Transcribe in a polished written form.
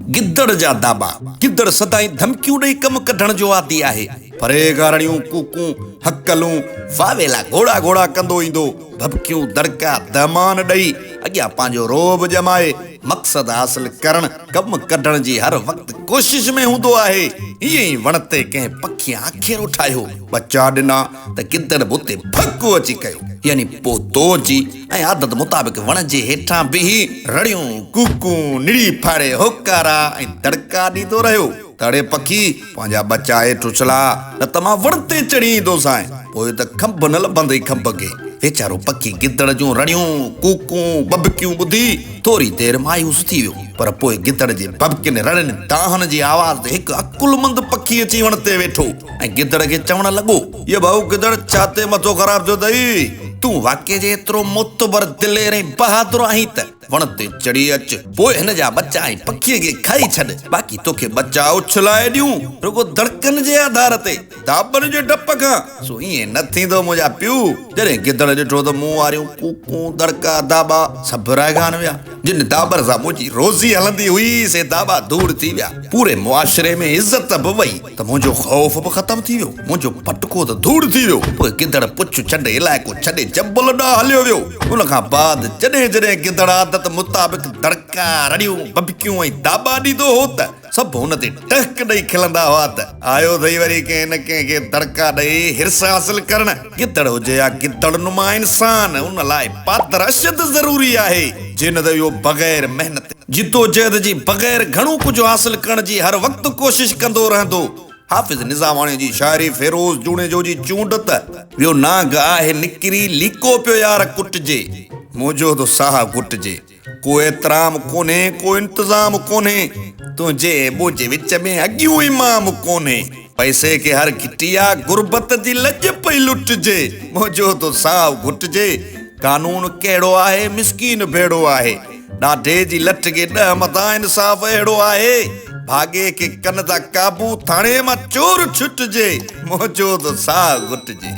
गिद्दड़ जा दाबा। गिद्दड़ सदाई धमकियूं ॾेई कम कढण जो आदी आहे। परे गारणियूं कूकूं हकलूं वावेला घोड़ा घोड़ा कंदो ईंदो। भभकियूं दड़का दमान ॾेई अॻियां पंहिंजो रोब जमाए मक़सद हासिल करण कम कढण जी हर वक्त कोशिश में हूंदो आहे। ईअं ई वण ते कंहिं पखीअ आखेरो ठाहियो। बचा ॾिना त गिद्दड़ उते फकु अची कयो, यानी पोइ तोड़जी ऐं आदत मुताबिक़ वण जे हेठां बीही रड़ियूं कूकूं निड़ी फाड़े होकारा ऐं दड़का ॾींदो रहियो। तड़े पखी पंहिंजा बचा हेठि उछला न त मां वण ते चढ़ी ईंदोसांइ। पोइ त खंभ न लभंदई खंभ खे। वेचारो पखी गिद्दड़ जूं रड़ियूं कूकूं बबकियूं ॿुधी थोरी देरि मायूस थी वियो, पर पोइ गिद्दड़ जे बबकियुनि रड़नि दाहन जी आवाज़ ते हिकु अकुलमंद पखी अची वण ते वेठो ऐं गिद्दड़ खे चवण लॻो, ये भाऊ गिद्दड़ छा ते मथो ख़राब थियो अथई? तूं वाक़ई जे एतिरो मोतबर दिलेर ऐं बहादुर आहीं त वण ते चढ़ी अच, पोइ हिन जा बचा ऐं पखीअ खे खाई छॾ। बाक़ी तोखे बचा उछलाए ॾियूं रुगो धड़कन जे आधार ते, दाबनि जे डप खां। सो ईअं न थींदो मुंहिंजा पिउ। जॾहिं गिद्दड़ ॾिठो त मूं वारियूं कूकूं दड़का दाबा सभु रहिगान विया। जिन दाबर सां मुंहिंजी रोज़ी हलंदी हुई से दाबा दूर थी विया। पूरे मुआशरे में इज़त बि वई त मुंहिंजो ख़ौफ़ बि ख़तम थी वियो। मुंहिंजो पटको त दूर थी वियो। पोइ गिद्दड़ पुछ छॾे इलाइक़ो छॾे जबल ॾांहुं हलियो वियो। उन खां बाद जॾहिं जॾहिं गिद्दड़ आदत मुताबिक़ दड़का रड़ियूं बबकियूं ऐं दाबा ॾींदो हो त सभु हुन ते टहक ॾेई खिलंदा हुआ त आयो अथई वरी कंहिं न कंहिंखे दड़का ॾेई हिर्स हासिल करण। गिद्दड़ हुजे या गिद्दड़ नुमा इंसान, उन लाइ पातर अशद ज़रूरी आहे। जिन त इहो बग़ैर महिनत जिदोजहद जी बग़ैर घणो कुझु हासिल करण जी हर वक़्तु कोशिश कंदो रहंदो। हाफ़िज़ निज़ामाणी जी शाइरी फेरोज़ जूनेजो जी चूंड त वियो नाग आहे निकिरी लीको पियो यार कुटिजे, मुंहिंजो तो साह घुटिजे। को एतिराम कोन्हे को इंतज़ाम कोन्हे, तुंहिंजे मुंहिंजे विच में अॻियूं इमाम कोन्हे। पैसे के हर घिटिया गुरबत जी लॼ पई लुटिजे, मुंहिंजो तो साह घुटिजे। कानून कहिड़ो आहे मिसकीन भेड़ो आहे, ॾाढे जी लठ खे ॾह मथां इंसाफ़ अहिड़ो आहे। भागे के कन था काबू थाणे मां चोर छुटिजे, मुंहिंजो तो साह घुटिजे।